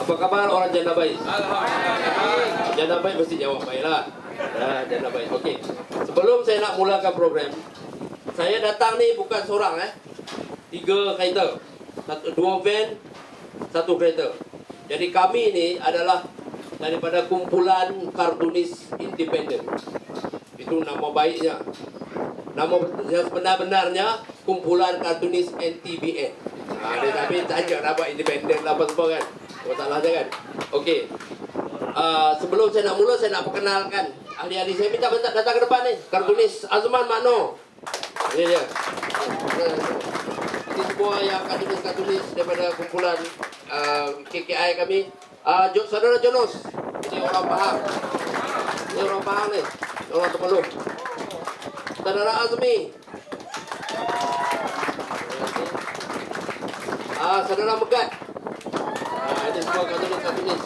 Apa kabar orang janda baik? Alhamdulillah. Janda baik mesti jawab baiklah. Ya, janda baik. Okey. Sebelum saya nak mulakan program, saya datang ni bukan seorang 3 kereta. 2 van, 1 kereta. Jadi kami ni adalah daripada kumpulan kartunis independen. Itu nama baiknya. Nama yang sebenar-benarnya kumpulan kartunis NTBN. Tapi saja nak buat independen lah apa semua kan. Masalahnya kan. Okey. Sebelum saya nak mula, saya nak perkenalkan ahli-ahli saya. Minta datang ke depan ni. Kartunis Azman Makno. Ini dia. Ini semua yang kartunis daripada kumpulan KKI kami. Saudara Jonos. Ini orang Pahang. Ini orang Pahang ni. Orang Temelung. Saudara Azmi. Saudara Megat. Ini semua kartunis.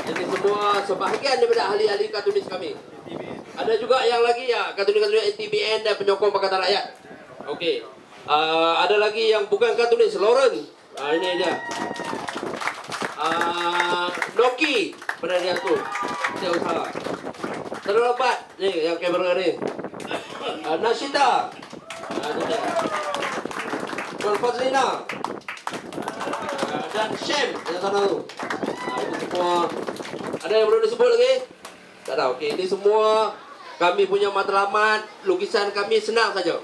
Ini semua sebahagian daripada ahli-ahli kartunis kami. Ada juga yang lagi kartunis NTBN dan penyokong Pakatan Rakyat. Okey. Ada lagi yang bukan kartunis, Lauren. Ini dia. Noki pada dia tu. Dia usaha. Saudara Bat ni yang kamera ni. Nashida. Ini dia. Tuan Fazlina. Dan Shem yang sana tu. Ini semua. Ada yang perlu disebut lagi? Tak ada. Okey, ini semua kami punya matlamat. Lukisan kami senang saja.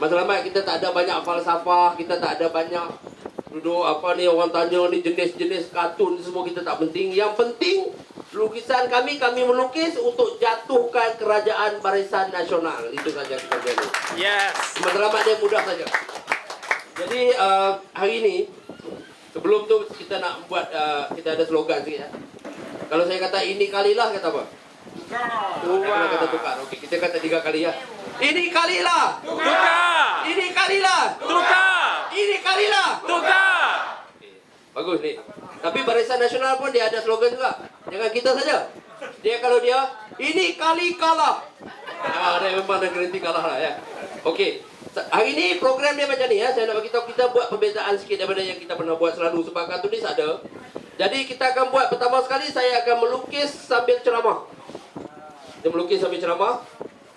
Matlamat kita tak ada banyak falsafah, kita tak ada banyak duduk orang tanya ni jenis-jenis kartun semua kita tak penting. Yang penting lukisan kami melukis untuk jatuhkan kerajaan Barisan Nasional. Itu saja kita jadi. Yes. Matlamat dia mudah saja. Jadi hari ini sebelum tu kita nak buat kita ada slogan sikit . Kalau saya kata ini kalilah, kata apa? Tukar. Kata tukar. Okey, kita kata 3 kali ya. Ini kalilah. Tukar. Ini kalilah. Tukar. Ini kalilah. Tukar. Okay. Bagus ni. Tapi Barisan Nasional pun dia ada slogan juga. Jangan kita saja. Kalau dia ini kali kalah. Dia memang ada garanti kalah lah ya. Okey. Hari ni program dia macam ni ya. Saya nak bagi tahu kita buat perbezaan sikit daripada yang kita pernah buat selalu sebab kartunis ada. Jadi kita akan buat pertama sekali saya akan melukis sambil ceramah. Dia melukis sambil ceramah.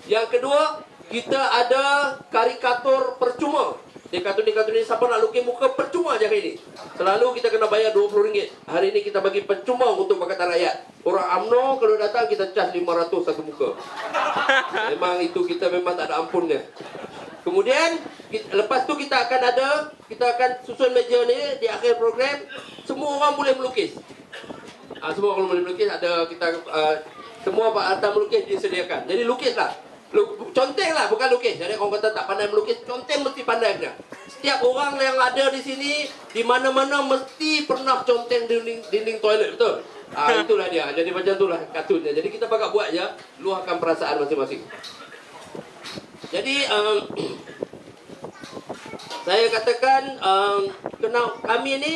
Yang kedua, kita ada karikatur percuma. Di kartun ni siapa nak lukis muka percuma je hari ni. Selalu kita kena bayar RM20. Hari ni kita bagi percuma untuk Pakatan Rakyat. Orang UMNO kalau datang kita charge 500 satu muka. Memang itu kita memang tak ada ampun dia. Kemudian lepas tu kita akan susun meja ni di akhir program. Semua orang boleh melukis. Semua orang boleh melukis. Ada kita semua alat melukis disediakan. Jadi lukislah. Contenglah, bukan lukis. Jadi orang kata tak pandai melukis, conteng mesti pandai punya. Setiap orang yang ada di sini, di mana-mana mesti pernah conteng dinding toilet, betul? Itulah dia. Jadi macam itulah kartunnya. Jadi kita bakal buat je, luahkan perasaan masing-masing. Jadi saya katakan kami ni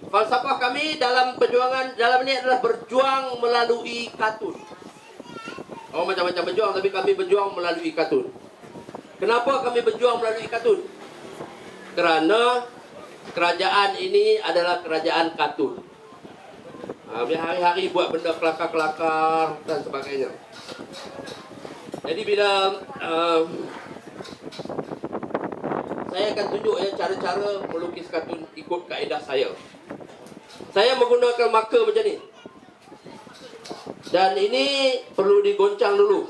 falsafah kami dalam perjuangan dalam ini adalah berjuang melalui kartun. Macam-macam berjuang tapi kami berjuang melalui kartun. Kenapa kami berjuang melalui kartun? Kerana kerajaan ini adalah kerajaan kartun. Hari-hari buat benda kelakar-kelakar dan sebagainya. Jadi bila saya akan tunjuk cara-cara melukis kartun ikut kaedah saya. Saya menggunakan marker macam ni. Dan ini perlu digoncang dulu.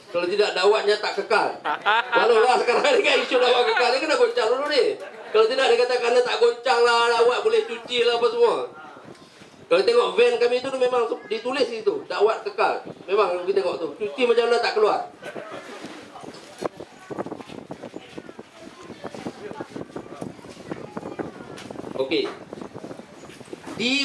Kalau tidak dawatnya tak kekal. Kalau lah sekarang ni kan isu dawat kekal ni kena goncang dulu ni. Kalau tidak dia kata kerana tak goncang lah dawat boleh cuci lah apa semua. Kalau tengok van kami tu memang ditulis itu dawat kekal. Memang kita tengok tu cuci macam mana tak keluar. Okey.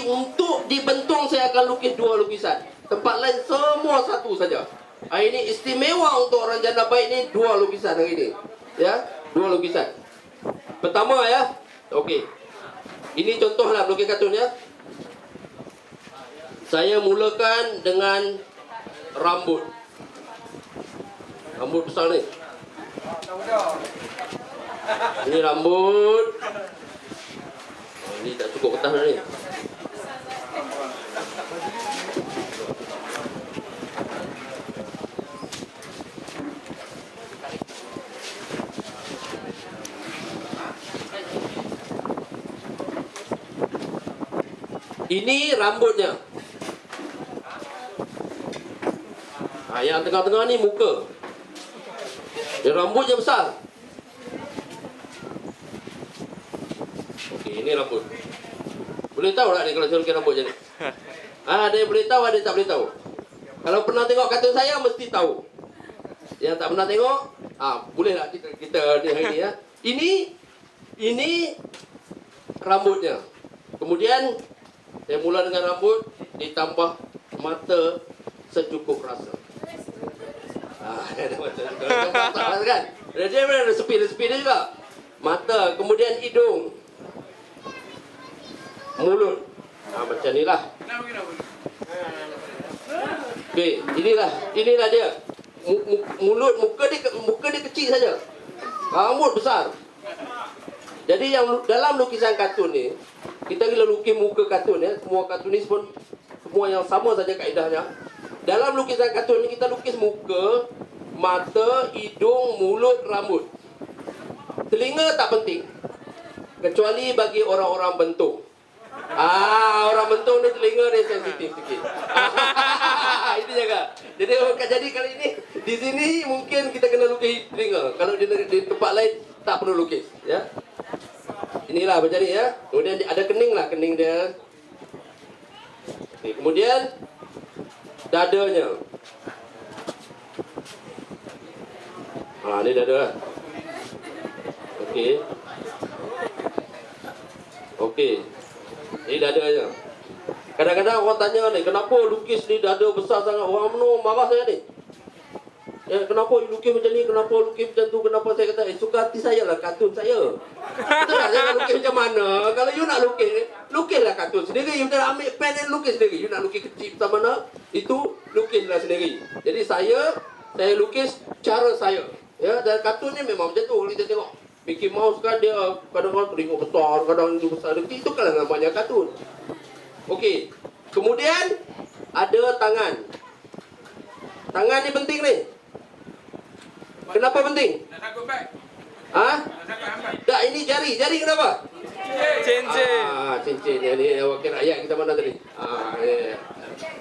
Untuk di Bentong saya akan lukis 2 lukisan. Tempat lain semua 1 saja. Hari ini istimewa untuk orang janda baik ni 2 lukisan hari ini. Ya, 2 lukisan. Pertama ya. Okey. Ini contohlah melukis kartun ya. Saya mulakan dengan rambut. Rambut besar ni. Ini rambut. Ini tak cukup kertas ni. Ini rambutnya. Yang tengah-tengah ni muka. Yang rambutnya besar. Okey, ini rambut. Boleh tahu tak ni kalau saya lukis rambut macam ni? Ada yang boleh tahu, ada yang tak boleh tahu. Kalau pernah tengok kartun saya, mesti tahu. Yang tak pernah tengok, bolehlah kita di hari ni ya. Ini rambutnya. Kemudian saya mula dengan rambut, ditambah mata secukup rasa. Ada mata kan? Dia ada sepi dia juga. Mata, kemudian hidung, mulut. Macam ni lah. Okey, inilah dia. Mulut, muka dia kecil saja. Rambut besar. Jadi yang dalam lukisan kartun ni, kita bila lukis muka kartun ya, semua kartunis pun semua yang sama saja kaedahnya. Dalam lukisan kartun ni kita lukis muka, mata, hidung, mulut, rambut. Telinga tak penting. Kecuali bagi orang-orang bentuk. Orang bentuk ni telinga dia sensitif sikit. Itu jaga. Jadi kali ini di sini mungkin kita kena lukis telinga. Kalau di tempat lain tak perlu lukis, ya. Inilah macam ni ya. Kemudian ada kening lah, kening dia. Okay, kemudian dadanya. Ini dada. Okey. Okey. Ini dadanya. Kadang-kadang orang tanya ni, kenapa lukis ni dada besar sangat? Orang menung marah saya ni. Kenapa lukis macam ni? Kenapa lukis macam tu? Kenapa saya kata, suka hati saya lah, kartun saya. Betul tak? Saya nak lukis macam mana? Kalau you nak lukis, lukislah kartun sendiri. You nak ambil pen dan lukis sendiri. You nak lukis kecil macam mana, itu lukislah sendiri. Jadi saya lukis cara saya. Ya, dan kartun ni memang macam tu. Kita tengok Mickey Mouse kan dia kadang-kadang tengok besar, kadang itu besar. Itu kan namanya kartun. Okey. Kemudian ada tangan. Tangan ni penting ni. Kenapa penting? Nak takut beg. Nak takut hambat. Tak, ini jari. Jari kenapa? Cincin. Cincin. Ini wakil rakyat kita mana tadi?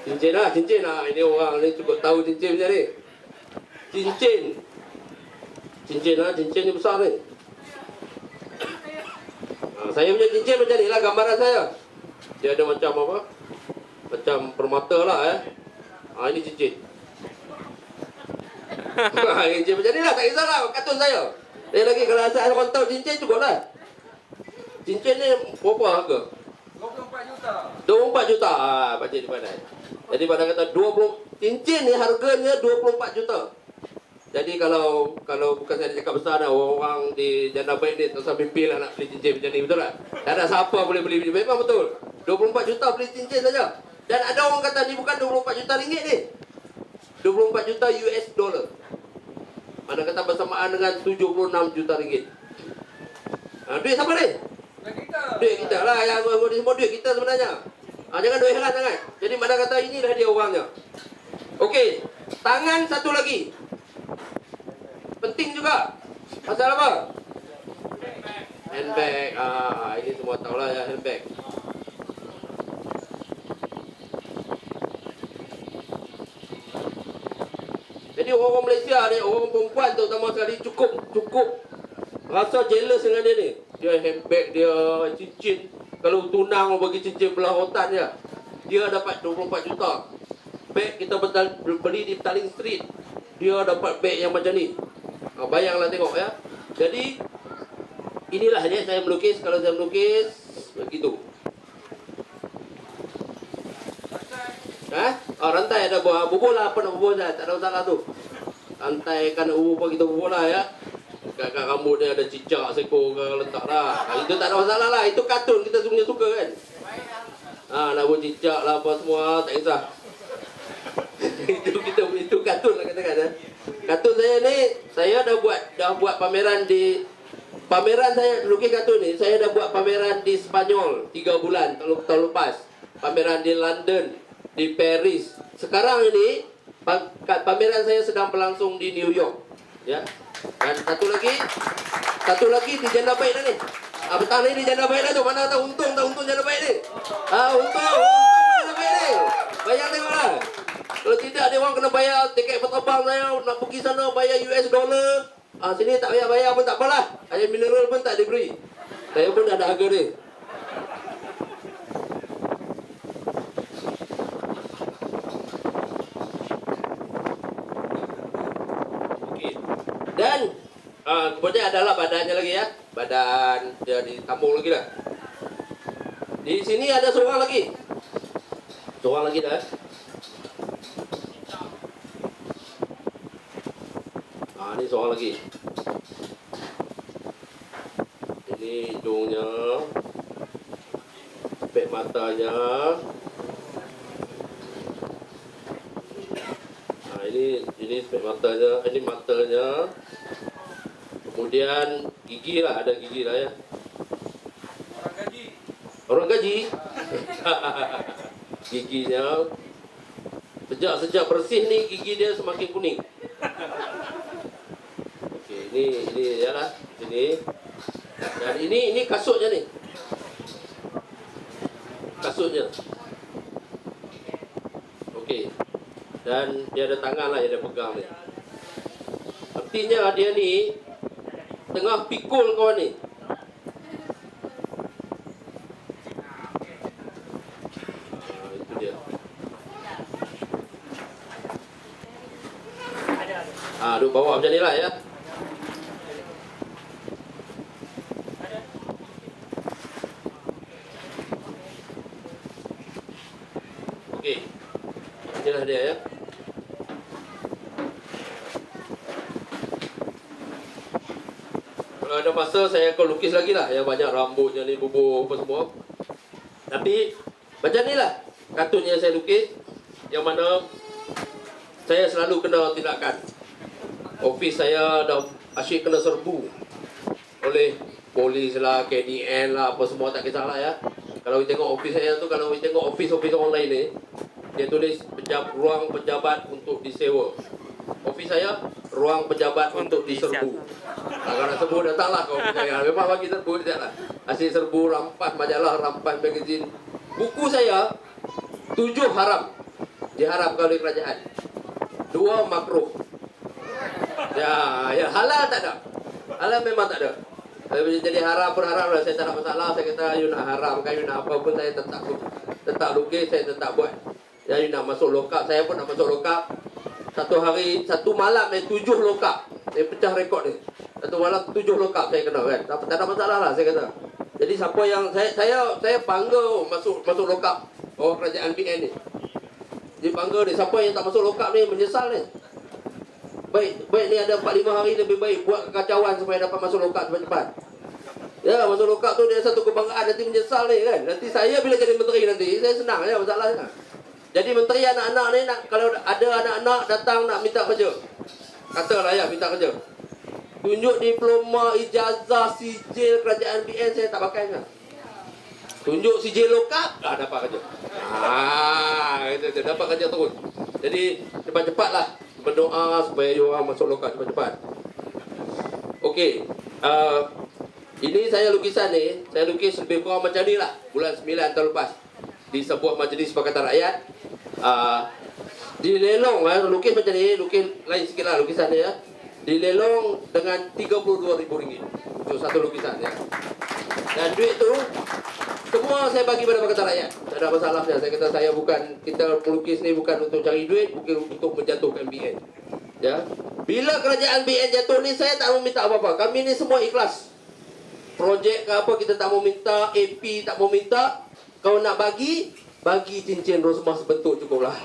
Cincin lah, cincin lah. Ini orang ni cukup tahu cincin macam ni. Cincin. Cincin lah, cincin ni besar ni. Saya punya cincin macam ni lah gambaran saya. Dia ada macam apa? Macam permata lah ini cincin. Cincin macam ni lah, tak kisahlah kartun saya. Dia lagi kalau asal orang tahu cincin cukup lah. Cincin ni berapa harga? 24 juta. 24 juta. Pakcik di pandai. Jadi pada kata 20 cincin ni harganya 24 juta. Jadi kalau bukan saya cakap besar dah, orang di janda baik ni tak usah mimpi lah nak beli cincin macam ni, betul tak? Tak ada siapa boleh beli. Memang betul. 24 juta beli cincin saja. Dan ada orang kata ni bukan 24 juta ringgit ni. 24 juta US dollar. Mana kata bersamaan dengan 76 juta ringgit. Duit siapa ni? Duit kita lah. Yang semua duit kita sebenarnya. Jangan duit heran sangat. Jadi mana kata inilah dia orangnya. Okey. Tangan satu lagi. Penting juga. Pasal apa? Handbag. Ini semua tahulah ya, handbag. Jadi orang Malaysia ni, orang perempuan terutama sekali cukup rasa jealous dengan dia ni. Dia handbag, dia cincin. Kalau tunang bagi cincin belah rotan dia dapat 24 juta. Beg kita beli di Petaling Street, dia dapat beg yang macam ni. Bayanglah tengok ya. Jadi inilah dia saya melukis. Kalau saya melukis begitu. Rantai ada bubur lah, apa nak bubur dah, tak ada masalah tu. Rantai kan bubur kita bubur lah ya. Kat rambut dia ada cicak sekor ke letak dah. Itu tak ada masalah lah, itu kartun kita sebenarnya suka kan. Nak buat cicak lah apa semua, tak kisah. itu kartun lah katakan. Kartun saya ni, saya dah buat pameran saya lukis kartun ni, saya dah buat pameran di Spanyol 3 bulan tahun lepas. Pameran di London, di Paris. Sekarang ini pameran saya sedang berlangsung di New York. Ya. Dan satu lagi di Janda Baik dah ni. Petani ni janda baik dah tu. Mana tahu untung tak untung janda baik ni. Untung janda baik ni. Bayar tengoklah. Kalau tidak dia orang kena bayar tiket peterbang saya nak pergi sana bayar US dollar. Sini tak bayar pun tak apalah. Air mineral pun tak diberi. Saya pun ada harga dia. Okey. Dan kemudian adalah badannya lagi ya. Badan dia ditambung lagi dah. Di sini ada seorang lagi. Seorang lagi dah. Ini seorang lagi. Ini hidungnya, pek matanya. Ini pek matanya, ini matanya. Kemudian gigi lah, ada gigi lah ya. Orang gaji. Giginya. Sejak bersih ni gigi dia semakin kuning. Ini ya lah, ini. Dan ini kasutnya ni. Kasutnya. Okey. Dan dia ada tangan lah yang dia pegang ni. Artinya dia ni tengah pikul kawan ni. Itu dia. Duk bawa macam ni lah ya. Okey. Inilah dia ya. Kalau ada masa saya akan lukis lagi lah. Yang banyak rambutnya ni bubuh apa semua. Tapi macam ni lah kartun yang saya lukis. Yang mana saya selalu kena tindakan. Ofis saya dah asyik kena serbu oleh polis lah, KDN lah, apa semua tak kisahlah ya. Kalau kita tengok ofis saya tu, kalau kita tengok ofis-ofis orang lain ni, dia tulis ruang pejabat untuk disewa. Ofis saya, ruang pejabat untuk diserbu. Kalau nak serbu datanglah ke ofis saya. Memang bagi serbu dia lah. Asyik serbu, rampas majalah, rampas magazin. Buku saya 7 haram diharamkan oleh kerajaan. 2 makruh. Ya halal tak ada. Halal memang tak ada. Jadi haram pun haram lah. Saya tak ada masalah. Saya kata you nak haram kan, you nak apa pun saya tetap lukis, saya tetap buat. Ya, you nak masuk lokap, saya pun nak masuk lokap. Satu malam 7 lokap. Saya pecah rekod ni. Satu malam 7 lokap saya kena kan. Tak ada masalah lah saya kata. Jadi siapa yang saya bangga masuk lokap kerajaan BN ni. Dia bangga ni, siapa yang tak masuk lokap ni menyesal ni. Baik ni ada 4-5 hari lebih baik buat kekacauan supaya dapat masuk lokap cepat-cepat. Ya, masuk lokap tu dia satu kebanggaan, nanti menyesal ni kan. Nanti saya bila jadi menteri nanti, saya senang ya masalahnya. Jadi menteri anak-anak ni kalau ada anak-anak datang nak minta kerja. Katalah ya minta kerja. Tunjuk diploma, ijazah, sijil kerajaan BN saya tak pakai kan. Tunjuk sijil lokap, dapat kerja. Itu dapat kerja terus. Jadi cepat-cepatlah berdoa supaya orang masuk lokal cepat-cepat. Okey. Ini saya lukisan ni, saya lukis lebih kurang macam ni lah. Bulan 9 tahun lepas. Di sebuah majlis Pakatan Rakyat. Dilelong lah, lukis macam ni, lukis lain sikit lah lukisan ni ya. Dilelong dengan RM32,000 untuk satu lukisan ya. Dan duit tu semua saya bagi pada Pakatan Rakyat. Tak ada masalahnya. Saya kata kita melukis ni bukan untuk cari duit, bukan untuk menjatuhkan BN. Ya. Bila kerajaan BN jatuh ni saya tak mau minta apa-apa. Kami ni semua ikhlas. Projek ke apa kita tak mau minta, AP tak mau minta. Kau nak bagi cincin Rosmah sebentuk cukup lah.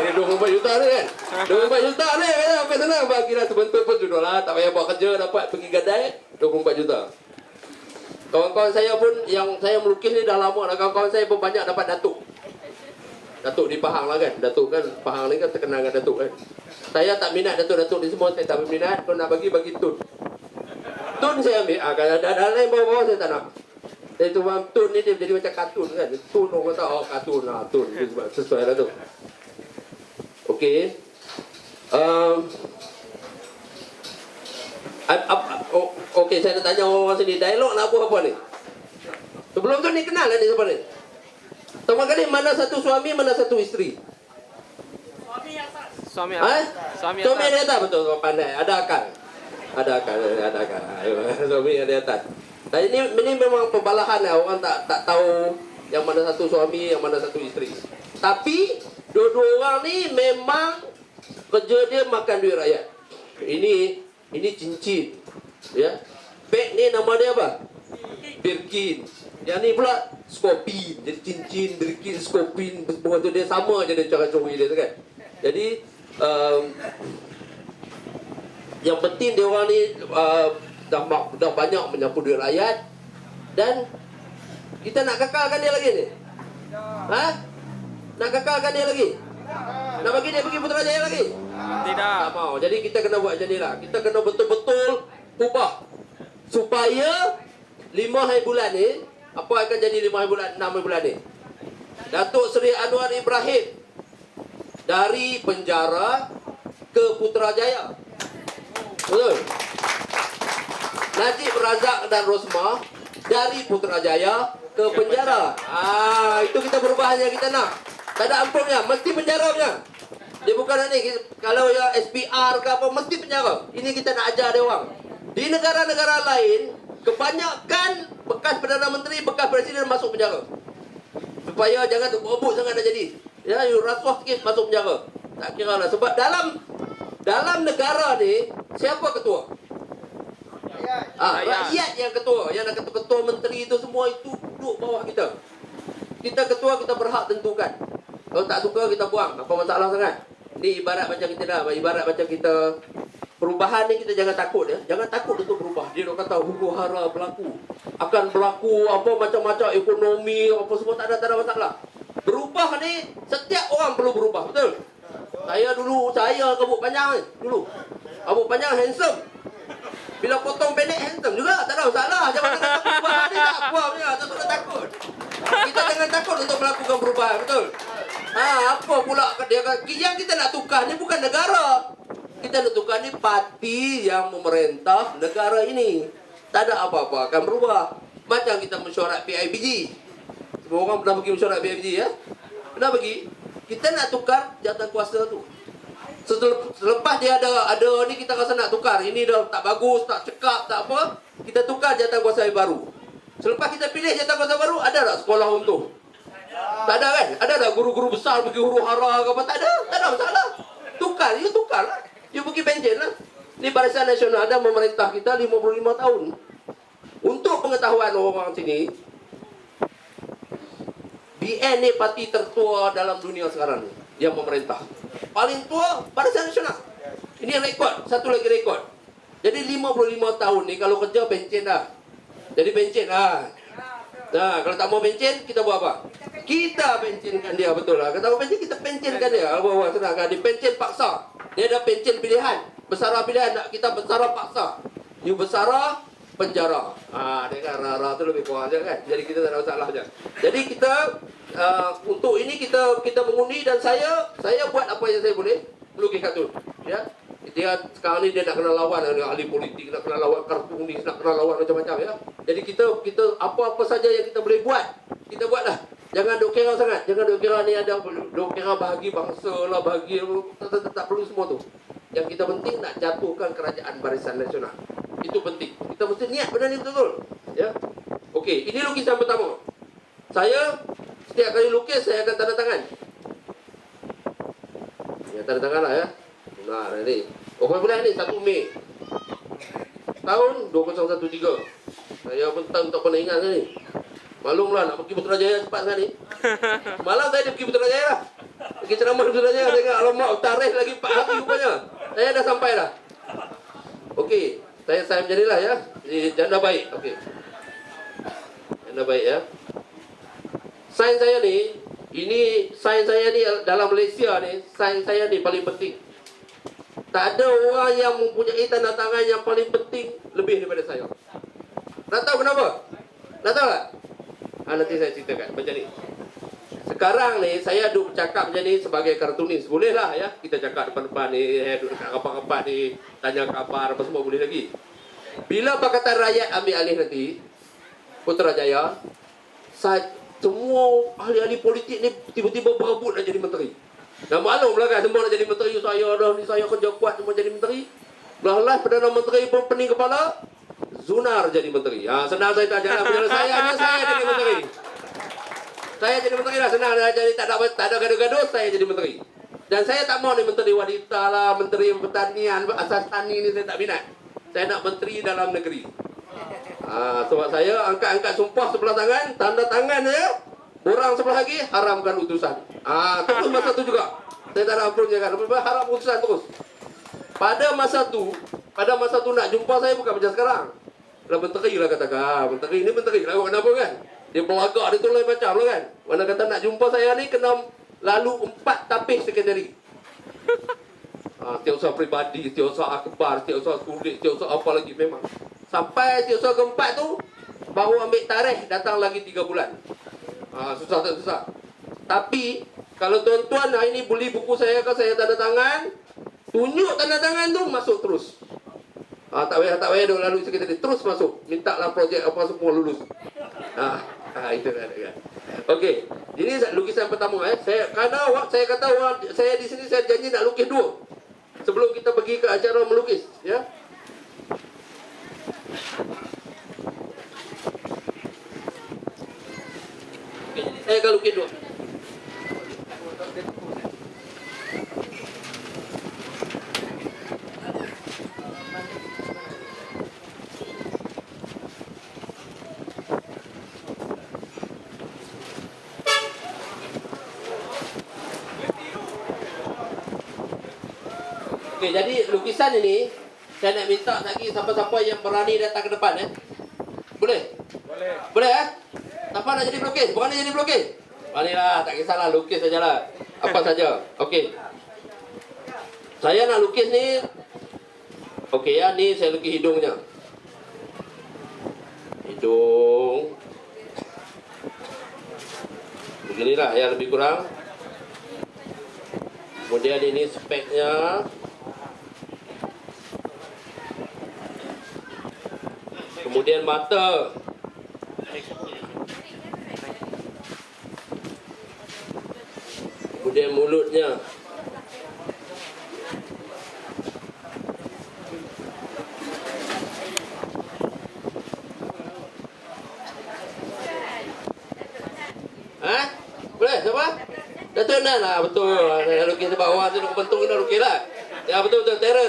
Ini 24 juta ni kan. 24 juta ni apa senang bagilah sebentuk pun sudah lah. Tak payah buat kerja dapat pergi gadai 24 juta. Kawan-kawan saya pun yang saya melukis ni dah lama dah. Kawan-kawan saya pun banyak dapat datuk. Datuk di Pahang lah kan. Datuk kan Pahang ni kan terkenal dengan datuk kan. Saya tak minat datuk-datuk ni semua. Saya tak berminat. Kalau nak bagi tun. Tun saya ambil. Kalau ada lain bawah-bawah saya tak nak. Saya tu tun ni dia jadi macam kartun kan. Tun orang kata kartun lah. Tun. Sesuai lah tu. Okey. Okey, saya nak tanya orang sini. Dialog nak buat apa ni? Sebelum tu ni kenal lah ni siapa ni? Pertama kali mana satu suami, mana satu isteri? Suami Ha? atas. Suami Suami atas. ada atas, betul, pandai. Ada akal. Ada akal. Suami ada atas. Dan ini memang pembalahan lah. Orang tak tahu yang mana satu suami, yang mana satu isteri. Tapi dua-dua orang ni memang kerja dia makan duit rakyat. Ini cincin. Ya. Beg ni nama dia apa? Birkin. Yang ni pula Skopin. Jadi cincin, Birkin, Skopin, semua tu dia sama je dia cara curi dia tu kan. Jadi yang penting dia orang ni dah banyak menyapu duit rakyat. Dan kita nak kekalkan dia lagi ni. Ha? Nak kekalkan dia lagi? Nak bagi dia pergi Putrajaya lagi? Tidak. Tak mau. Jadi kita kena buat macam ni lah. Kita kena betul-betul ubah supaya 5 hari bulan ni, apa akan jadi 5 hari bulan, 6 hari bulan ni? Datuk Seri Anwar Ibrahim dari penjara ke Putrajaya. Betul? Najib Razak dan Rosmah dari Putrajaya ke penjara. Itu kita perubahan yang kita nak. Tak ada ampunnya, mesti penjara punya. Dia bukan ni, kalau ya SPR ke apa, mesti penjara. Ini kita nak ajar dia orang. Di negara-negara lain, kebanyakan bekas Perdana Menteri, bekas Presiden masuk penjara. Supaya jangan berebut sangat dah jadi. Ya, you rasuah sikit masuk penjara. Tak kira lah. Sebab dalam negara ni, siapa ketua? Rakyat yang ketua. Yang ketua menteri itu semua itu duduk bawah kita. Kita ketua, kita berhak tentukan. Kalau tak suka, kita buang. Apa masalah sangat? Ni ibarat macam kita dah. Ibarat macam kita... Perubahan ni kita jangan takut ya. Jangan takut untuk berubah. Dia nak kata huru hara berlaku. Akan berlaku apa macam-macam ekonomi, apa semua tak ada masalah. Berubah ni, setiap orang perlu berubah. Betul? Saya rambut panjang ni. Dulu. Rambut panjang handsome. Bila potong pendek handsome juga. Tak ada masalah. Jangan kata perubahan ni tak apa punya. Tak perlu takut. Kita jangan takut untuk melakukan perubahan. Betul? Apa pula dia yang kita nak tukar ni bukan negara. Kita nak tukar ni parti yang memerintah negara ini. Tak ada apa-apa akan berubah. Macam kita mesyuarat PIBG. Semua orang pernah pergi mesyuarat PIBG ya? Pernah pergi? Kita nak tukar jawatan kuasa tu. Selepas dia ada ni kita rasa nak tukar. Ini dah tak bagus, tak cekap, tak apa. Kita tukar jawatan kuasa yang baru. Selepas kita pilih jawatan kuasa baru, ada tak sekolah untung? Tak ada kan? Ada tak guru-guru besar pergi huru hara ke apa? Tak ada. Tak ada masalah. Tukar, you tukar lah. You pergi penjen lah. Ni Barisan Nasional ada memerintah kita 55 tahun. Untuk pengetahuan orang sini, BN ni parti tertua dalam dunia sekarang ni. Yang memerintah. Paling tua Barisan Nasional. Ini rekod. Satu lagi rekod. Jadi 55 tahun ni kalau kerja penjen dah. Jadi penjen lah. Nah, kalau tak mau penjen, kita buat apa? Kita penjenkan dia, betul lah. Kalau tak mau penjen, kita penjenkan dia. Awak senang kan? Dia penjen paksa. Dia ada penjen pilihan. Bersara pilihan, kita bersara paksa. You bersara, penjara. Dia kan rara tu lebih kurang je kan. Jadi kita tak ada masalah je. Jadi kita untuk ini kita mengundi dan saya buat apa yang saya boleh melukis kartun. Ya. Dia sekarang ni dia nak kena lawan dengan ahli politik, nak kena lawan kartunis, nak kena lawan macam-macam ya. Jadi kita apa-apa saja yang kita boleh buat, kita buatlah. Jangan duk kira sangat. Jangan duk kira ni ada duk kira bahagi bangsa lah, bahagi tak perlu semua tu. Yang kita penting nak jatuhkan kerajaan Barisan Nasional. Itu penting. Kita mesti niat benda ni betul-betul. Ya. Okey, ini lukisan pertama. Saya setiap kali lukis saya akan tanda tangan. Ya, tanda tangan lah ya. Nah, ini. Bulan ni 1 Mei. Tahun 2013. Saya pun tak pernah ingat ni. Maklumlah nak pergi Putrajaya cepat sekali. Malam saya pergi Putrajaya lah. Pergi ceramah di Putrajaya. Saya ingat alamak tarikh lagi 4 hari rupanya. Saya dah sampai dah. Okey, saya macam ni lah ya. Janda baik. Okey. Janda baik ya. Sains saya ni, sains saya ni dalam Malaysia ni, sains saya ni paling penting. Tak ada orang yang mempunyai tanda tangan yang paling penting lebih daripada saya. Nak tahu kenapa? Nak tahu tak? Nanti saya ceritakan macam ni. Sekarang ni saya duduk cakap macam ni sebagai kartunis. Boleh lah ya. Kita cakap depan-depan ni, duduk dekat rapat-rapat ni, tanya khabar apa semua boleh lagi. Bila Pakatan Rakyat ambil alih nanti, Putrajaya, semua ahli-ahli politik ni tiba-tiba berebut nak jadi menteri. Dah maklumlah kan, semua nak jadi menteri. Saya kerja kuat semua jadi menteri. Belah-belah Perdana Menteri pun pening kepala, Zunar jadi menteri. Senang saya tak jalan penyelesaiannya, saya jadi menteri. Saya jadi menteri lah, senang. Jadi tak ada gaduh-gaduh, saya jadi menteri. Dan saya tak mau ni menteri wanita lah, menteri pertanian, asas tani ni saya tak minat. Saya nak menteri dalam negeri. Sebab saya angkat-angkat sumpah sebelah tangan, tanda tangan saya, orang sebelah lagi haramkan utusan. Terus masa tu juga. Saya tak ada approach-nya kan, haram utusan terus. Pada masa tu nak jumpa saya bukan macam sekarang. Lah menteri lah katakan, menteri ni menteri lah, kenapa kan? Dia belagak dia tu lain macam lah kan. Mana kata nak jumpa saya ni kena lalu 4 tapis sekretari. Setiausaha peribadi, setiausaha akhbar, setiausaha kulit, setiausaha apa lagi memang. Sampai setiausaha keempat tu baru ambil tarikh datang lagi 3 bulan. Susah tak susah. Tapi kalau tuan-tuan hari ni beli buku saya ke, saya tanda tangan, tunjuk tanda tangan tu masuk terus. Tak payah duk lalu sekretari, terus masuk. Minta lah projek apa semua lulus. Itu kan. Okey. Ini lukisan pertama Saya kata saya di sini saya janji nak lukis 2 sebelum kita pergi ke acara melukis, ya. Okey, jadi saya akan lukis 2. Okey, jadi lukisan ini saya nak minta lagi siapa-siapa yang berani datang ke depan Boleh? Boleh Siapa nak jadi pelukis? Berani jadi pelukis? Beranilah, tak kisahlah, lukis sajalah. Apa saja. Okey. Saya nak lukis ni. Okey ya, ni saya lukis hidungnya. Hidung. Beginilah ya lebih kurang. Kemudian ini speknya. Kemudian mata. Kemudian mulutnya. Boleh siapa? Datuk Nan lah, betul. Saya lukis di bawah tu, bentuk kena lukis lah. Ya betul. Tera.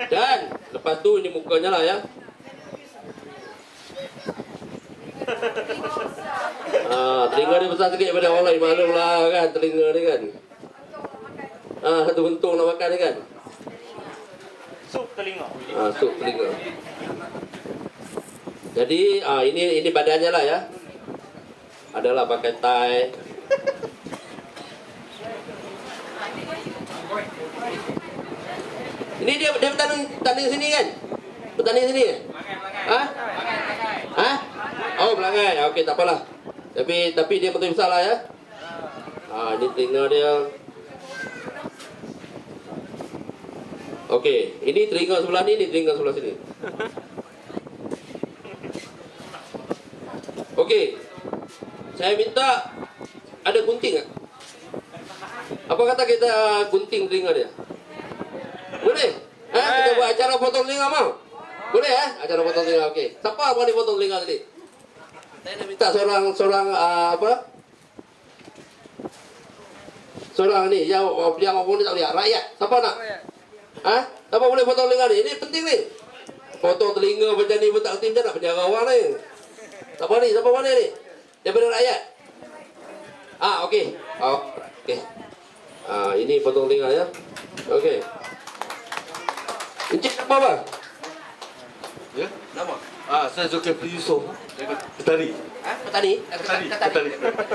Dan lepas tu ini mukanya lah ya. Telinga dia besar sikit daripada orang lain. Maklum lah kan, telinga dia kan. Satu bentuk nak makan dia kan. Sup telinga. Sup telinga. Jadi ini badannya lah ya. Adalah pakai tie. Ini dia bertanding sini kan? Bertanding sini kan? Oh, belangai. Okey, tak apalah. Tapi dia betul besar lah ya. Ini telinga dia. Okey, ini telinga sebelah ni, ini telinga sebelah sini. Okey. Saya minta ada gunting tak? Apa kata kita gunting telinga dia? Boleh? Kita buat acara potong telinga mau? Boleh acara potong telinga. Okey. Siapa berani potong telinga tadi? Saya nak minta seorang apa? Seorang ni yang orang ni tak boleh. Rakyat. Siapa nak? Siapa boleh potong telinga ni? Ini penting ni. Potong telinga macam ni pun tak kerti macam nak penjara orang ni. Siapa ni? Siapa mana ni? Daripada rakyat. Okey. Okey. Ini potong telinga ya. Okey. Encik nama apa? Ya? Nama? Saya Zulkifli Yusof. Ketari. Petani? Ketari.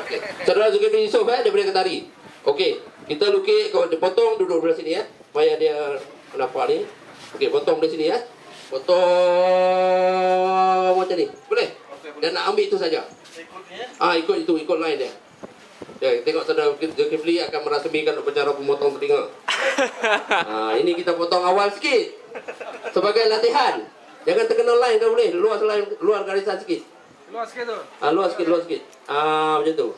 Okay. Saudara Zulkifli Yusof daripada Ketari. Okey. Kita lukis, kalau dipotong duduk belah sini ya. Supaya dia nampak ni. Okey, potong dari sini ya. Potong macam ni. Boleh? Dan nak ambil itu saja. Ikut itu, ikut line dia. Tengok saudara Zulkifli akan merasmikan upacara pemotong telinga. Ini kita potong awal sikit sebagai latihan. Jangan terkenal line kalau boleh. Luar garisan sikit. Luas sikit tu. Luar sikit. Macam tu.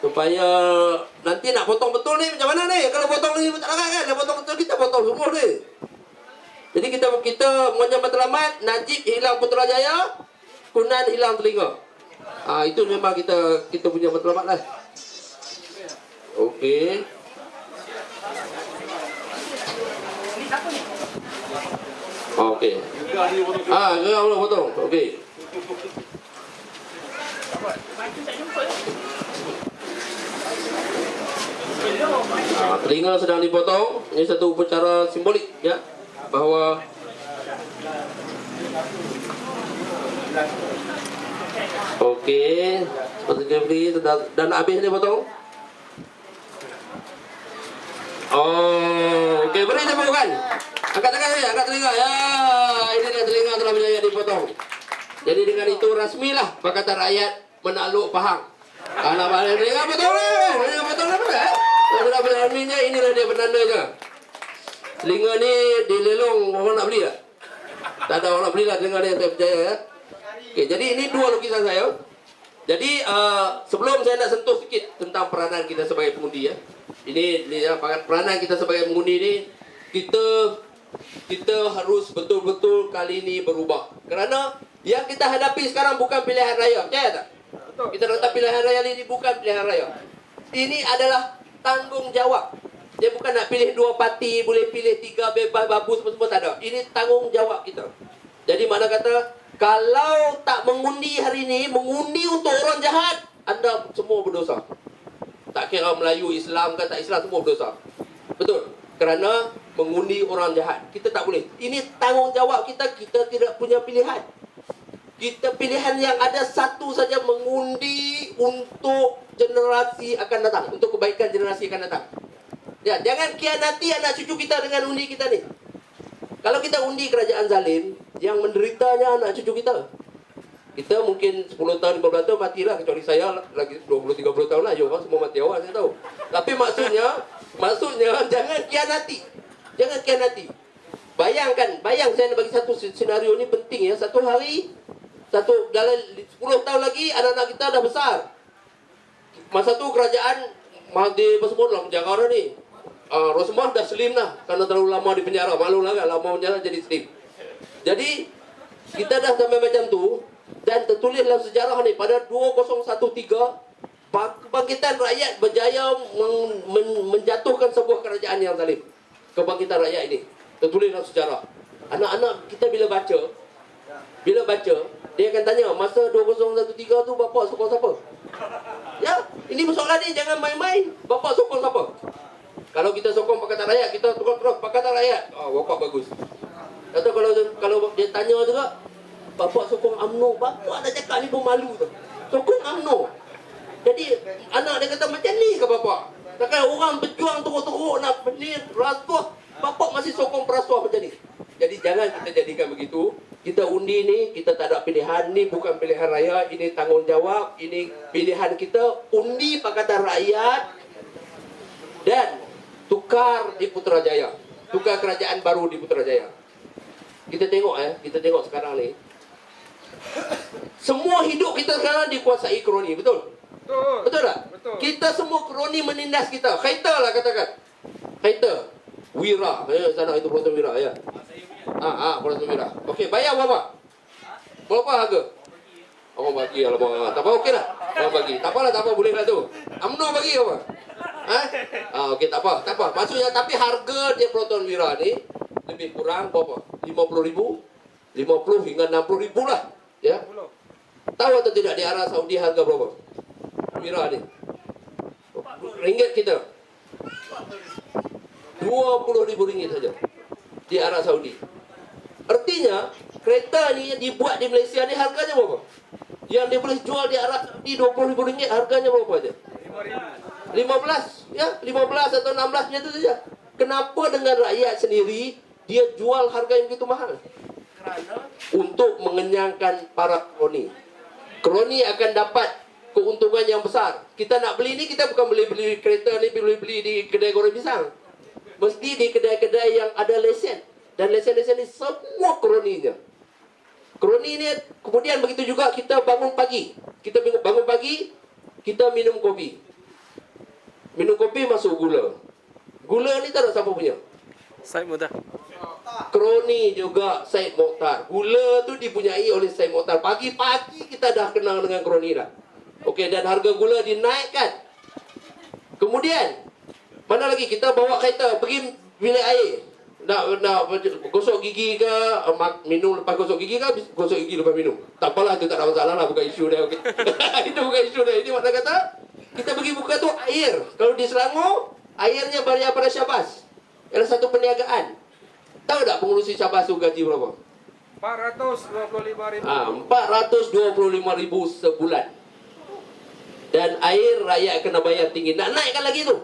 Supaya nanti nak potong betul ni macam mana ni? Kalau potong ni tak larat kan? Kalau potong betul kita potong semua ni. Jadi kita mengucap matlamat, Najib hilang Putrajaya, Kunan hilang telinga. Itu memang kita punya matlamat lah. Okey. Okey. Gerak boleh potong. Okey. Telinga sedang dipotong. Ini satu upacara simbolik ya, bahawa okey, seperti dan habis ni potong. Okey, beri tepuk tangan. Angkat tangan saya, angkat telinga. Ya, ini dia telinga telah berjaya dipotong. Jadi dengan itu rasmilah Pakatan Rakyat menakluk Pahang. Kalau balik telinga potong lah. Telinga potong lah eh. Kalau sudah beraninya inilah dia penandanya. Telinga ni dilelong orang nak beli tak? Tak ada orang nak beli lah telinga ni, saya percaya ya. Okey, jadi ini dua lukisan saya. Jadi sebelum saya nak sentuh sikit tentang peranan kita sebagai pengundi ya. Ini peranan kita sebagai pengundi ni, kita harus betul-betul kali ini berubah. Kerana yang kita hadapi sekarang bukan pilihan raya, percaya tak? Betul. Kita letak pilihan raya ini bukan pilihan raya. Ini adalah tanggungjawab. Dia bukan nak pilih 2 parti, boleh pilih 3 bebas babu semua tak ada. Ini tanggungjawab kita. Jadi mana kata, kalau tak mengundi hari ini, mengundi untuk orang jahat, anda semua berdosa. Tak kira Melayu, Islam kan tak Islam, semua berdosa. Betul? Kerana mengundi orang jahat. Kita tak boleh. Ini tanggungjawab kita. Kita tidak punya pilihan. Kita pilihan yang ada satu saja, mengundi untuk generasi akan datang, untuk kebaikan generasi akan datang. Ya, jangan kianati anak cucu kita dengan undi kita ni. Kalau kita undi kerajaan zalim, yang menderitanya anak cucu kita. Kita mungkin 10 tahun, 15 tahun matilah, kecuali saya lagi 20-30 tahun lah. Orang semua mati awal, saya tahu. Tapi maksudnya jangan kianati. Jangan kianati. Bayang saya nak bagi satu senario ni penting ya. Dalam 10 tahun lagi anak-anak kita dah besar. Masa tu kerajaan Mahathir apa semua dalam penjara ni. Rosmah dah slim lah kerana terlalu lama di penjara. Malu lah kan, lama penjara jadi slim. Jadi kita dah sampai macam tu. Dan tertulis dalam sejarah ni pada 2013 Kebangkitan Rakyat berjaya menjatuhkan sebuah kerajaan yang zalim. Kebangkitan Rakyat ini tertulis dalam sejarah. Anak-anak kita bila baca, dia akan tanya, masa 2013 tu bapa sokong siapa? Ya, ini persoalan ni jangan main-main. Bapa sokong siapa? Kalau kita sokong Pakatan Rakyat, kita terus Pakatan Rakyat. Bapa bagus. Atau kalau dia tanya juga, bapa sokong UMNO. Bapa dah cakap ni pun malu tu. Sokong UMNO. Jadi anak dia kata macam ni ke bapa? Takkan orang berjuang teruk-teruk nak ni rasuah, bapa masih sokong perasuah macam ni. Jadi jangan kita jadikan begitu. Kita undi ni, kita tak ada pilihan. Ni bukan pilihan raya, ini tanggungjawab. Ini pilihan kita. Undi Pakatan Rakyat dan tukar di Putrajaya. Tukar kerajaan baru di Putrajaya. Kita tengok sekarang ni. Semua hidup kita sekarang dikuasai kroni, betul? Betul tak? Betul. Kita semua kroni menindas kita. Khaiter lah katakan. Khaiter. Wira. Sana itu Proton Wira ya. Proton Wira. Okey, bayar berapa? Berapa harga? Orang bagi alamak. Tak apa, okey lah. Orang bagi. Tak apalah, tak apa, boleh lah tu. UMNO bagi apa? Okey, tak apa. Maksudnya, tapi harga dia Proton Wira ni lebih kurang berapa? 50,000? 50 hingga 60,000 lah. Ya. Tahu atau tidak di arah Saudi harga berapa? Wira ni. Ringgit kita. 20,000 ringgit saja di Arab Saudi. Artinya kereta ni dibuat di Malaysia ni harganya berapa? Yang dia boleh jual di Arab Saudi 20,000 ringgit, harganya berapa aja? 15 ya, 15 atau 16 macam tu saja. Kenapa dengan rakyat sendiri dia jual harga yang begitu mahal? Kerana untuk mengenyangkan para kroni. Kroni akan dapat keuntungan yang besar. Kita nak beli ni, kita bukan beli kereta ni beli di kedai goreng pisang. Mesti di kedai-kedai yang ada lesen. dan lesen-lesen ni semua kroninya. Kroni ni kemudian begitu juga kita bangun pagi. Kita bangun pagi, kita minum kopi. Minum kopi masuk gula. Gula ni tak ada siapa punya. Saya mudah. Kroni juga Syed Mokhtar. Gula tu dipunyai oleh Syed Mokhtar. Pagi-pagi kita dah kenal dengan kroni dah. Okey, dan harga gula dinaikkan. Kemudian mana lagi kita bawa kereta pergi bilik air. Nak gosok gigi ke, minum lepas gosok gigi ke, gosok gigi lepas minum. Tak apalah, itu tak ada masalah lah, bukan isu dia. Okay. Itu bukan isu dia. Ini makna kata kita pergi buka tu air. Kalau di Selangor, airnya bayar pada Syabas. Ialah satu perniagaan. Tahu tak pengurusi Syabas tu gaji berapa? 425.000. 425,000 sebulan. Dan air rakyat kena bayar tinggi. Nak naikkan lagi tu.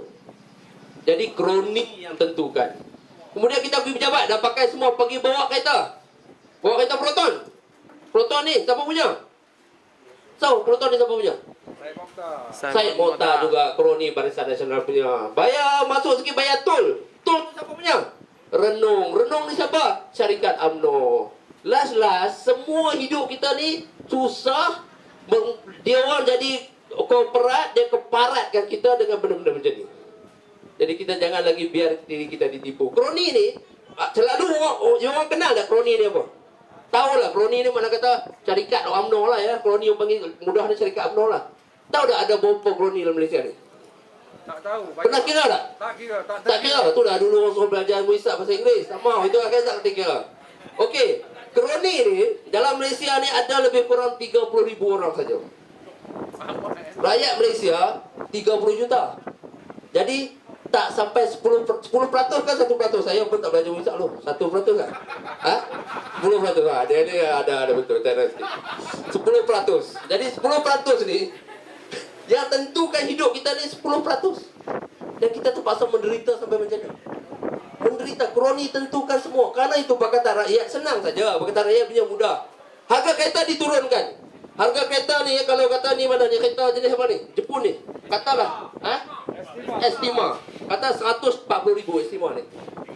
Jadi kroni yang tentukan. Kemudian kita pergi pejabat, dah pakai semua, pergi bawa kereta. Bawa kereta Proton. Proton ni siapa punya? So, Proton ni siapa punya? Syed Mokhtar juga kroni Barisan Nasional punya. Bayar masuk sikit, bayar tol. Tol tu siapa punya? Renung. Renung ni siapa? Syarikat UMNO. Last semua hidup kita ni susah. Dia orang jadi korporat, dia keparatkan kita dengan benda-benda macam ni. Jadi kita jangan lagi biar diri kita ditipu. Kroni ni selalu orang kenal tak kroni ni apa? Tahu lah kroni ni mana kata syarikat UMNO lah ya. Kroni yang panggil mudah ni syarikat UMNO lah. Tahu tak ada berapa kroni dalam Malaysia ni? Tak tahu. Pernah kira tak? Tak kira. Tak kira. Tu dah dulu orang suruh belajar muisat bahasa Inggeris. Tak mahu. Itu akan tak kira. Okey. Kroni ni dalam Malaysia ni ada lebih kurang 30,000 orang saja. Rakyat Malaysia 30 juta. Jadi tak sampai 10% kan 1%. Saya pun tak belajar muisat loh. 1% kan? Ha? 10%. Ha, dia ada betul. 10%. Jadi 10% ni yang tentukan hidup kita ni 10%. Dan kita terpaksa menderita sampai macam ni. Menderita. Kroni tentukan semua. Karena itu Pakatan Rakyat senang saja. Pakatan Rakyat punya mudah. Harga kereta diturunkan. Harga kereta ni kalau kata ni mana ni kereta jenis apa ni? Jepun ni. Katalah, Estima. Kata 140,000 Estima ni.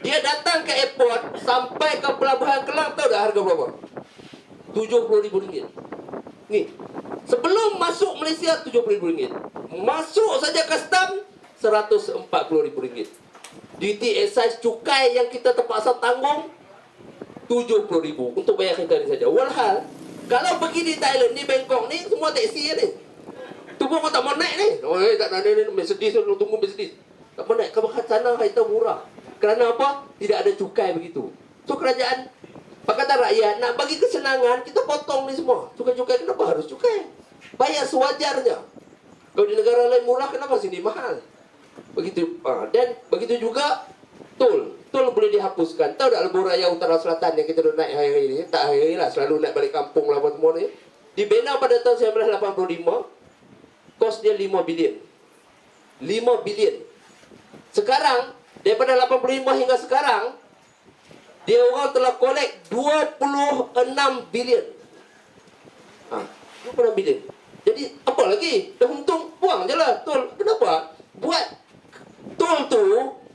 Dia datang ke airport sampai ke pelabuhan Kelang, tahu dah harga berapa? RM70,000. Ni. Sebelum masuk Malaysia RM70,000. Masuk saja custom RM140,000. Duty excise cukai yang kita terpaksa tanggung RM70,000 untuk bayar kereta ni saja. Walhal kalau pergi di Thailand, ni Bangkok ni, semua taksi ni. Tunggu kau tak mau naik ni. Oh, tak nak ni, Mercedes, tunggu Mercedes. Tak mau naik, ke sana kereta murah. Kerana apa? Tidak ada cukai begitu. So, kerajaan Pakatan Rakyat nak bagi kesenangan, kita potong ni semua. Cukai-cukai, kenapa harus cukai? Bayar sewajarnya. Kalau di negara lain murah, kenapa sini mahal? Begitu. Dan begitu juga tol. Tol boleh dihapuskan. Tahu tak lebuh raya Utara Selatan yang kita dah naik hari-hari ni? Tak hari-hari lah, selalu naik balik kampung lah apa semua ni. Dibina pada tahun 1985. Kos dia 5 bilion. 5 bilion. Sekarang, daripada 85 hingga sekarang, dia orang telah kolek 26 bilion. 26 bilion. Jadi, apa lagi? Dah untung, buang je lah tol. Kenapa? Buat tol tu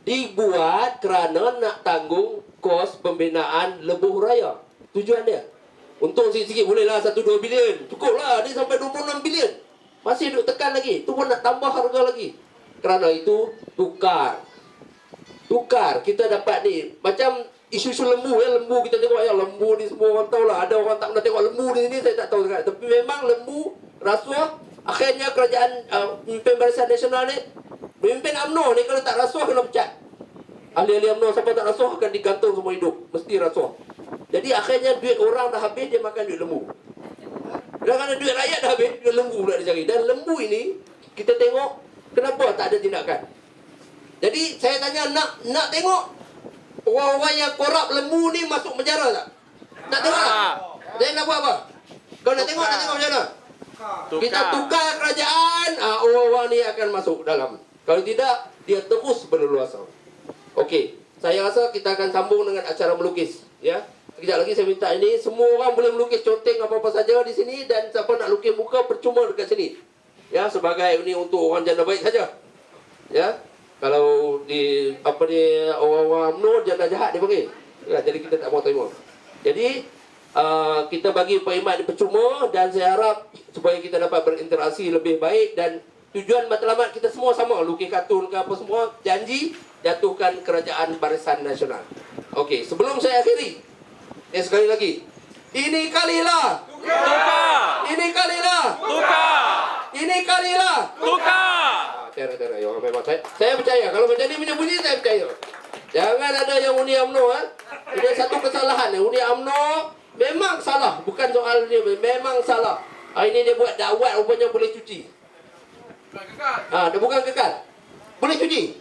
dibuat kerana nak tanggung kos pembinaan lebuh raya. Tujuan dia. Untung sikit-sikit bolehlah 1-2 bilion. Cukup lah. Dia sampai 26 bilion. Masih duk tekan lagi. Tu pun nak tambah harga lagi. Kerana itu tukar. Tukar. Kita dapat ni. Macam isu-isu lembu ya. Lembu kita tengok ya. Lembu ni semua orang tahu lah. Ada orang tak pernah tengok lembu di sini. Saya tak tahu sangat. Tapi memang lembu rasuah. Akhirnya kerajaan pemimpin Barisan Nasional ni, pemimpin UMNO ni kalau tak rasuah kena pecat. Ahli-ahli UMNO siapa tak rasuah akan digantung semua hidup. Mesti rasuah. Jadi akhirnya duit orang dah habis, dia makan duit lembu. Dan kerana duit rakyat dah habis, duit lembu pula dia cari. Dan lembu ini, kita tengok kenapa tak ada tindakan. Jadi saya tanya, nak tengok orang-orang yang korap lembu ni masuk penjara tak? Nak tengok tak? Dia nak buat apa? Kau nak tengok macam mana? Kita tukar kerajaan, orang-orang ni akan masuk dalam. Kalau tidak, dia terus berleluasa. Okey, saya rasa kita akan sambung dengan acara melukis. Ya, sekejap lagi saya minta ini, semua orang boleh melukis conteng apa-apa saja di sini. Dan siapa nak lukis muka, percuma dekat sini. Ya, sebagai ini untuk orang janda baik saja. Ya, kalau di, apa ni, orang-orang UMNO, janda jahat dia panggil. Ya, jadi kita tak mau terima. Jadi kita bagi perkhidmat percuma dan saya harap supaya kita dapat berinteraksi lebih baik dan tujuan matlamat kita semua sama, lukis kartun ke apa semua, janji jatuhkan kerajaan Barisan Nasional. Okey, sebelum saya akhiri, sekali lagi, ini kalilah Tukar! ini kalilah Tukar! ini kalilah Tukar! Tera, ya memang saya percaya kalau macam ni punya bunyi saya percaya. Jangan ada yang undi UMNO Ini satu kesalahan undi UMNO memang salah, bukan soal dia memang salah. Hari ni dia buat dakwat rupanya boleh cuci. Dia bukan kekal. Boleh cuci.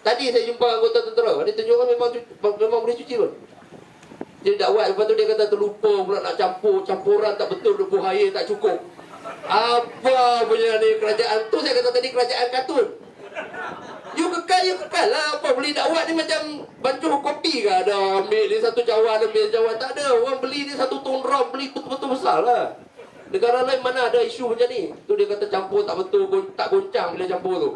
Tadi saya jumpa anggota tentera, dia tunjukkan memang boleh cuci pun. Dia dakwat, lepas tu dia kata terlupa pula nak campuran tak betul, buaya tak cukup. Apa punya ni kerajaan tu, saya kata tadi kerajaan kartun. You kekal lah. Apa beli dakwat ni macam bancuh kopi ke? Ada ambil ni satu cawan, ambil cawan. Tak ada. Orang beli ni satu ton ram, beli betul-betul besar lah. Negara lain mana ada isu macam ni? Tu dia kata campur tak betul, tak goncang bila campur tu.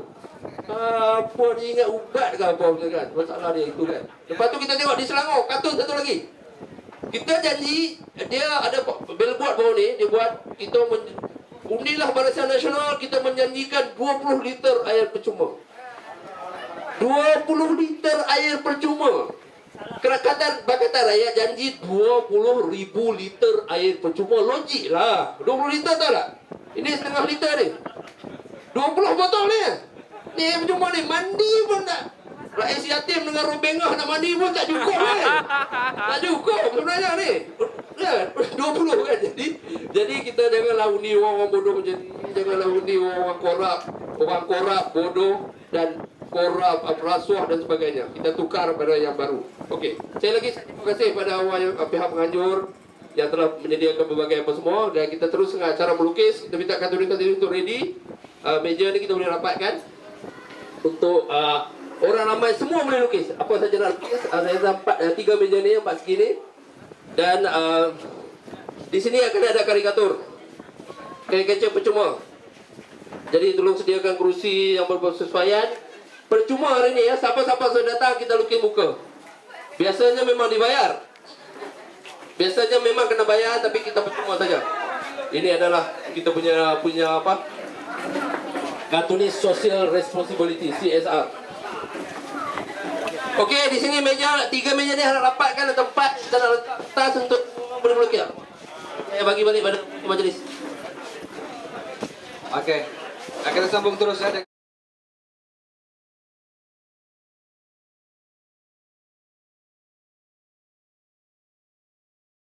Apa dia ingat ubat ke apa kan? Masalah dia itu kan. Lepas tu kita tengok di Selangor, kartun satu lagi. Kita janji, dia ada billboard bawah ni, dia buat, kita undilah Barisan Nasional, kita menjanjikan 20 liter air percuma. 20 liter air percuma. Pakatan Rakyat janji 20,000 liter air percuma. Logik lah. 20 liter tahu tak? Ini setengah liter ni. 20 botol ni. Ni air percuma ni. Mandi pun tak. Rakyat yatim dengan robengah nak mandi pun tak cukup kan? Tak cukup sebenarnya ni. 20 kan. Jadi kita janganlah undi orang bodoh macam ni. Janganlah undi orang korup, bodoh dan korup, rasuah dan sebagainya. Kita tukar pada yang baru. Okey. Saya lagi terima kasih pada pihak penganjur yang telah menyediakan berbagai apa semua, dan kita terus dengan acara melukis. Kita minta kartun untuk ready. Meja ni kita boleh rapatkan untuk orang ramai semua boleh lukis. Apa saja nak lukis. Saya dapat 3 meja ni, 4 segi ni. Dan di sini akan ada karikatur. Karikatur percuma. Jadi tolong sediakan kerusi yang bersesuaian. Percuma hari ni ya, siapa-siapa sudah datang kita lukis muka. Biasanya memang dibayar. Biasanya memang kena bayar, tapi kita percuma saja. Ini adalah kita punya apa? Kartunis Social Responsibility, CSR. Okey, di sini meja 3 meja ni harap rapatkan tempat dan letak tas untuk boleh melukis. Saya bagi balik pada majlis. Okey. Kita sambung terus ya.